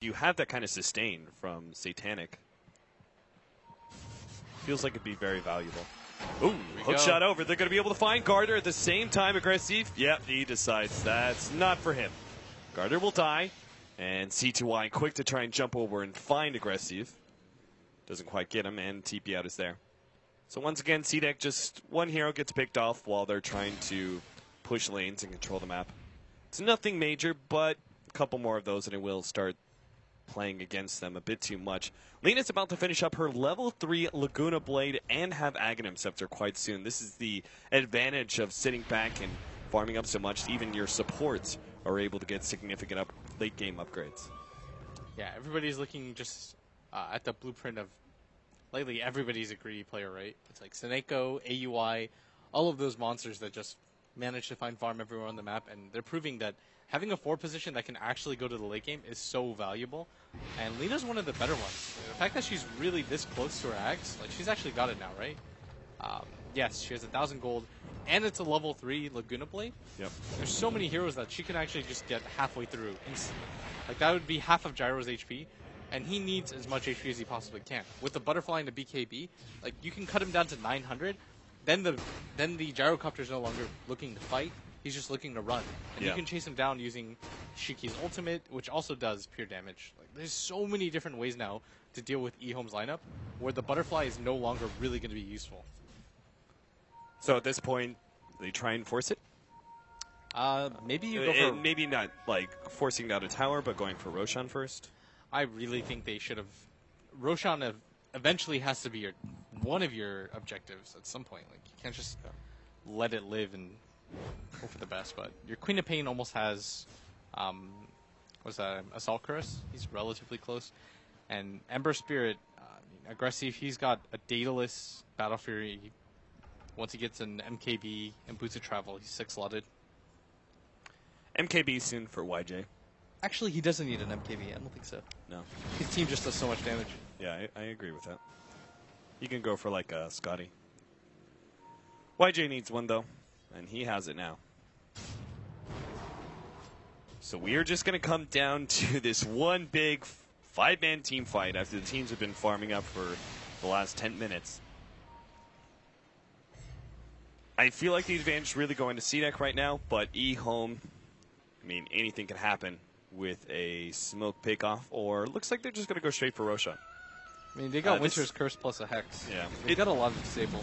you have that kind of sustain from Satanic, feels like it'd be very valuable. Ooh, hook shot over. They're going to be able to find Garter at the same time. Aggressive. Yep, he decides that's not for him. Garter will die, and C2Y quick to try and jump over and find Aggressive. Doesn't quite get him, and TP out is there. So once again, C-Deck, just one hero gets picked off while they're trying to push lanes and control the map. It's nothing major, but a couple more of those and it will start playing against them a bit too much. Lena's about to finish up her level 3 Laguna Blade and have Aghanim Scepter quite soon. This is the advantage of sitting back and farming up so much. Even your supports are able to get significant late game upgrades. Yeah, everybody's looking just at the blueprint of lately. Everybody's a greedy player, right? It's like Seneko, AUI, all of those monsters that just manage to find farm everywhere on the map, and they're proving that having a 4 position that can actually go to the late game is so valuable. And Lena's one of the better ones. The fact that she's really this close to her Ags, like she's actually got it now, right? Yes, she has 1,000 gold, and it's a level 3 Laguna Blade. Yep. There's so many heroes that she can actually just get halfway through instantly. Like that would be half of Gyro's HP, and he needs as much HP as he possibly can. With the Butterfly and the BKB, like you can cut him down to 900, then the Gyrocopter is no longer looking to fight. He's just looking to run. And you can chase him down using Shiki's ultimate, which also does pure damage. Like, there's so many different ways now to deal with eHome's lineup where the Butterfly is no longer really going to be useful. So at this point, they try and force it? Maybe you go for... Maybe not like forcing down a tower, but going for Roshan first? I really think they should have... Roshan eventually has to be one of your objectives at some point. Like, you can't just let it live and hope for the best. But your Queen of Pain almost has... what's that? Assault Curse. He's relatively close. And Ember Spirit, aggressive. He's got a Daedalus, Battle Fury. Once he gets an MKB and Boots of Travel, he's 6-slotted. MKB soon for YJ. Actually, he doesn't need an MKB. I don't think so. No. His team just does so much damage. Yeah, I agree with that. You can go for like a Scotty. YJ needs one though, and he has it now. So we are just going to come down to this one big 5-man team fight after the teams have been farming up for the last 10 minutes. I feel like the advantage is really going to C-Deck right now, but eHome, I mean, anything can happen with a smoke pick-off, or looks like they're just going to go straight for Roshan. I mean, they got Winter's Curse plus a Hex. Yeah. They've got a lot of disable.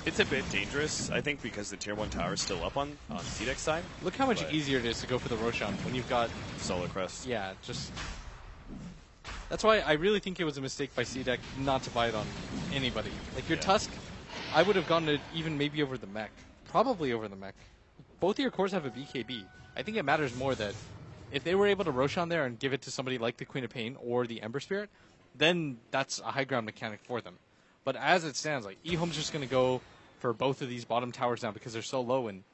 It's a bit dangerous, I think, because the Tier 1 tower is still up on C-Deck's side. Look how much easier it is to go for the Roshan when you've got... Solar Crest. Yeah, just... That's why I really think it was a mistake by C-Deck not to buy it on anybody. Like, your Tusk, I would have gone to even maybe over the mech. Probably over the mech. Both of your cores have a BKB. I think it matters more that if they were able to Roshan there and give it to somebody like the Queen of Pain or the Ember Spirit, then that's a high ground mechanic for them. But as it stands, like, eHome's just going to go for both of these bottom towers now because they're so low. And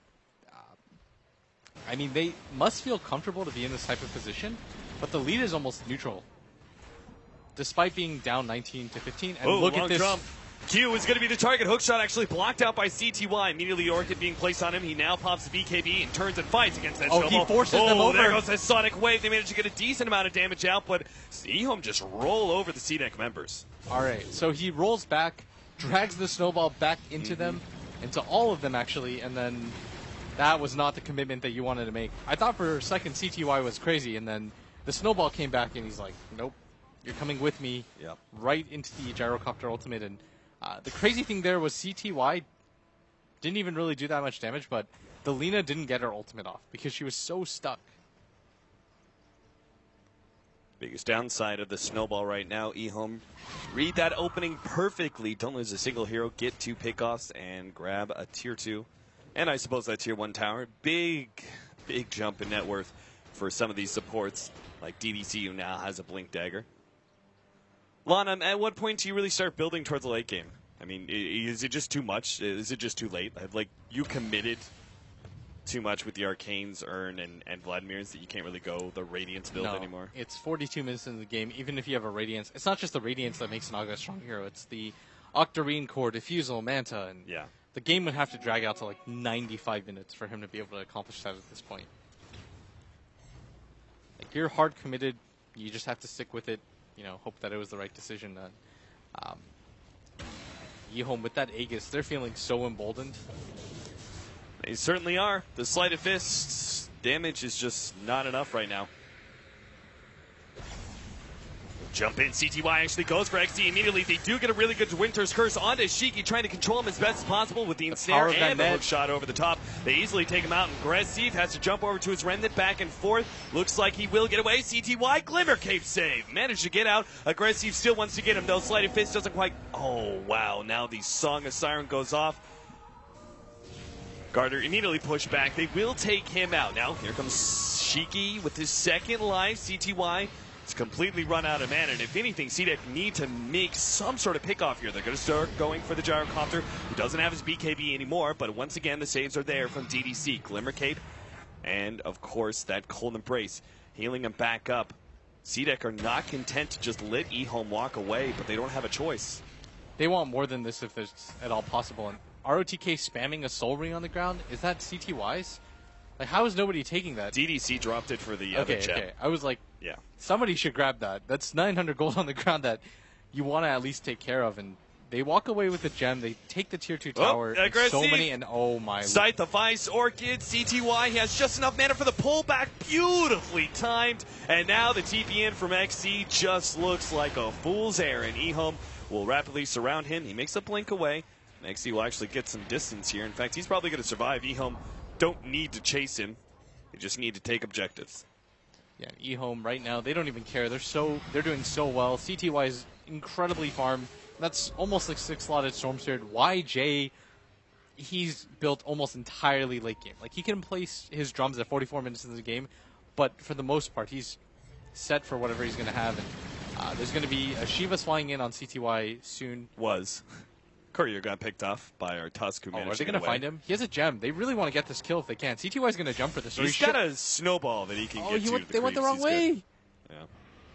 I mean, they must feel comfortable to be in this type of position, but the lead is almost neutral. Despite being down 19-15. And look at this. Jump. Q is going to be the target. Hookshot actually blocked out by CTY. Immediately Orchid being placed on him. He now pops the BKB and turns and fights against that snowball. He forces them over. There goes that Sonic Wave. They managed to get a decent amount of damage out, but eHome just roll over the C-Deck members. All right, so he rolls back, drags the snowball back into them, into all of them actually, and then that was not the commitment that you wanted to make. I thought for a second CTY was crazy, and then the snowball came back and he's like, nope, you're coming with me right into the Gyrocopter ultimate. And the crazy thing there was CTY didn't even really do that much damage, but the Lina didn't get her ultimate off because she was so stuck. Biggest downside of the snowball right now, eHome read that opening perfectly. Don't lose a single hero, get 2 pickoffs, and grab a Tier 2. And I suppose that Tier 1 tower. Big jump in net worth for some of these supports, like DDC, who now has a Blink Dagger. Lana, at what point do you really start building towards the late game? I mean, is it just too much? Is it just too late? Like, you committed too much with the Arcane's, Urn, and Vladimir's that you can't really go the Radiance build anymore? It's 42 minutes into the game. Even if you have a Radiance, it's not just the Radiance that makes Naga a strong hero. It's the Octarine Core, Diffusal, Manta, and the game would have to drag out to like 95 minutes for him to be able to accomplish that at this point. Like, you're hard committed you just have to stick with it. Hope that it was the right decision. Ehome with that Aegis, they're feeling so emboldened. They certainly are. The sleight of fist damage is just not enough right now. Jump in, CTY actually goes for XD immediately. They do get a really good Winter's Curse onto Shiki, trying to control him as best as possible with the ensnare and the hook shot over the top. They easily take him out, and Aggressive has to jump over to his Remnant back and forth. Looks like he will get away. CTY, Glimmer Cape save. Managed to get out. Aggressive still wants to get him, though. Sleight of Fist doesn't quite... Oh, wow. Now the Song of Siren goes off. Garter immediately pushed back. They will take him out. Now, here comes Shiki with his second life. CTY... It's completely run out of mana, and if anything, CDEC need to make some sort of pick off here. They're going to start going for the Gyrocopter, who doesn't have his BKB anymore, but once again, the saves are there from DDC. Glimmer Cape, and of course, that Cold Embrace, healing him back up. CDEC are not content to just let Ehome walk away, but they don't have a choice. They want more than this if it's at all possible, and ROTK spamming a Soul Ring on the ground, is that CTY's? Like, how is nobody taking that? DDC dropped it for the other gem. Okay. I was like, yeah, somebody should grab that. That's 900 gold on the ground that you want to at least take care of. And they walk away with the gem. They take the tier 2 tower. So many, and oh my. Scythe of Ice, Orchid, CTY. He has just enough mana for the pullback. Beautifully timed. And now the TP in from XC just looks like a fool's errand. Ehome will rapidly surround him. He makes a blink away. And XC will actually get some distance here. In fact, he's probably going to survive. Ehome don't need to chase him. They just need to take objectives. Yeah, Ehome right now, they don't even care. They're doing so well. CTY is incredibly farmed. That's almost like 6-slotted Storm Spirit. YJ, he's built almost entirely late game. Like, he can place his drums at 44 minutes into the game, but for the most part, he's set for whatever he's going to have. And there's going to be a Shiva's flying in on CTY soon. Courier got picked off by our Tusk, who managed are they going to find him? He has a gem. They really want to get this kill if they can. CTY's going to jump for this. He's got a snowball that he can get to. They went the wrong way. Yeah.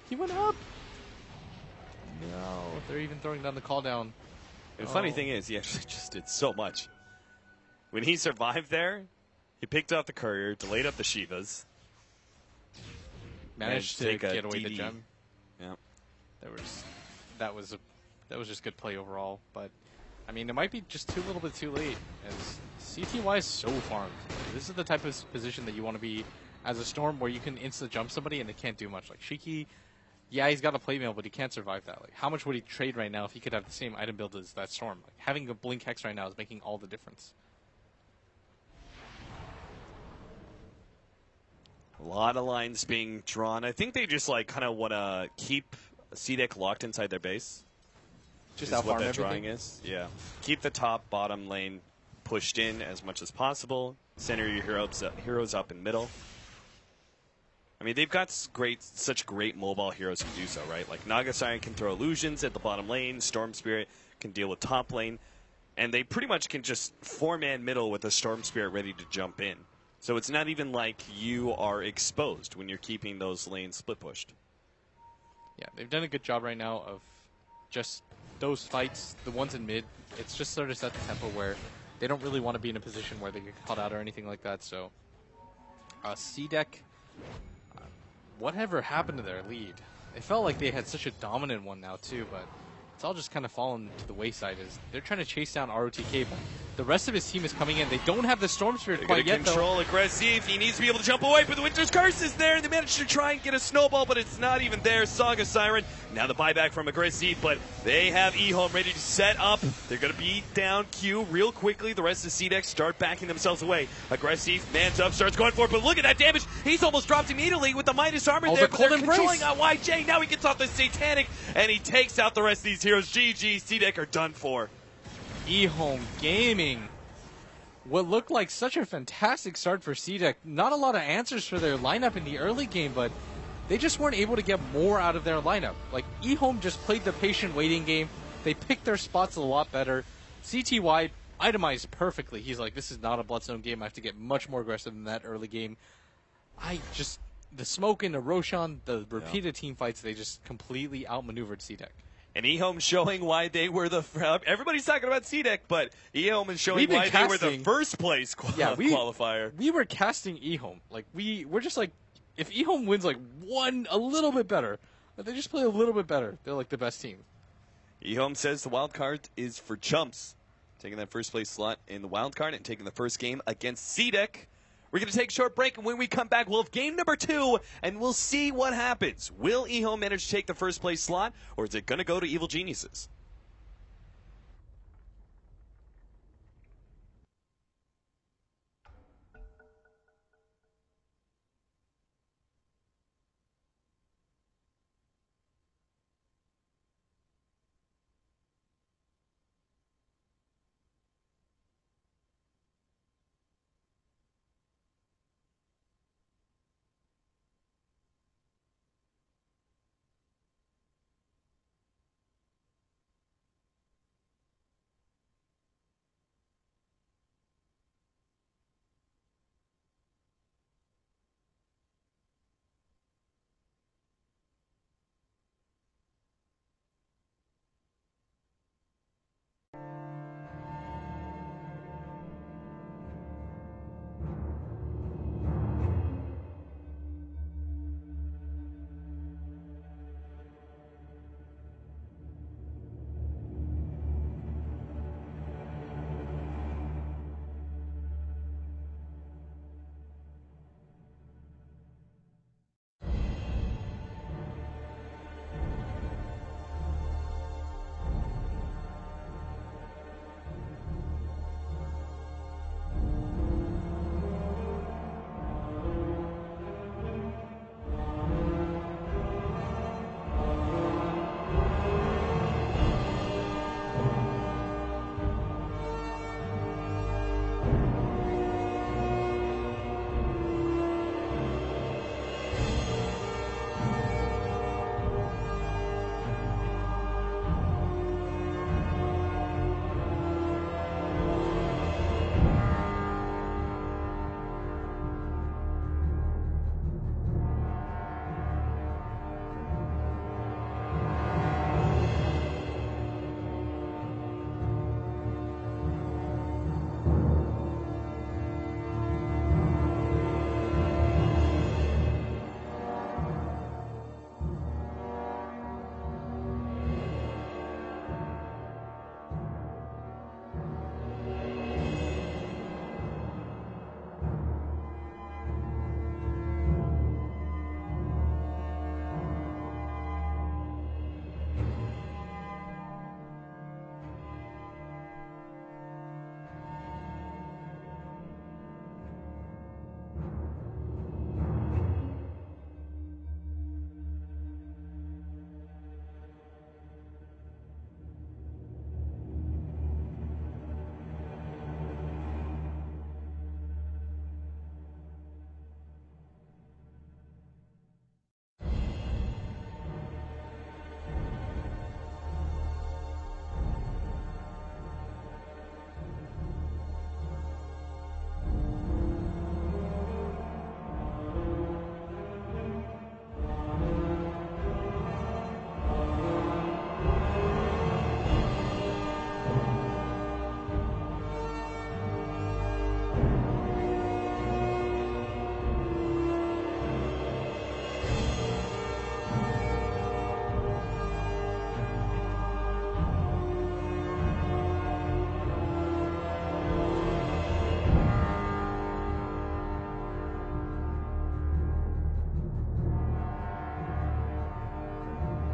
He went up. No, they're even throwing down the call down. The funny thing is, he actually just did so much. When he survived there, he picked up the Courier, delayed up the Shivas. Managed to get away the gem. Yeah. That was just good play overall, but I mean, it might be just a little bit too late, as CTY is so farmed. This is the type of position that you want to be as a Storm, where you can insta-jump somebody and they can't do much. Like, Shiki, yeah, he's got a play mail, but he can't survive that. Like, how much would he trade right now if he could have the same item build as that Storm? Like, having a Blink Hex right now is making all the difference. A lot of lines being drawn. I think they just, like, kind of want to keep CDEC locked inside their base. Just is what that drawing is. Yeah. Keep the top, bottom lane pushed in as much as possible. Center your heroes up in middle. I mean, they've got such great mobile heroes who do so, right? Like, Naga Siren can throw illusions at the bottom lane. Storm Spirit can deal with top lane. And they pretty much can just 4-man middle with a Storm Spirit ready to jump in. So it's not even like you are exposed when you're keeping those lanes split pushed. Yeah, they've done a good job right now of just those fights, the ones in mid. It's just sort of set the tempo where they don't really want to be in a position where they get caught out or anything like that. So, CDEC, whatever happened to their lead? It felt like they had such a dominant one now too, but it's all just kind of fallen to the wayside as they're trying to chase down ROTK. But the rest of his team is coming in. They don't have the Storm Spirit quite yet, control Aggressive. He needs to be able to jump away, but the Winter's Curse is there. They managed to try and get a snowball, but it's not even there. Saga Siren. Now the buyback from Aggressive, but they have Ehome ready to set up. They're going to beat down Q real quickly. The rest of CDEC start backing themselves away. Aggressive, mans up, starts going for it, but look at that damage. He's almost dropped immediately with the Midas Armor there, but they're controlling on YJ. Now he gets off the Satanic, and he takes out the rest of these heroes. GG, CDEC are done for. Ehome Gaming. What looked like such a fantastic start for CDEC. Not a lot of answers for their lineup in the early game, but they just weren't able to get more out of their lineup. Like, Ehome just played the patient waiting game. They picked their spots a lot better. CTY itemized perfectly. He's like, this is not a Bloodstone game. I have to get much more aggressive than that early game. The smoke into Roshan, the repeated team fights, they just completely outmaneuvered CDEC. And Ehome showing why they were everybody's talking about CDEC, but Ehome is showing why they were the first place qualifier. We were casting Ehome. Like, we're just like, if eHome wins like a little bit better, if they just play a little bit better, they're like the best team. eHome says the wild card is for chumps. Taking that first place slot in the wild card and taking the first game against CDEC. We're going to take a short break, and when we come back, we'll have game number 2, and we'll see what happens. Will eHome manage to take the first place slot, or is it going to go to Evil Geniuses?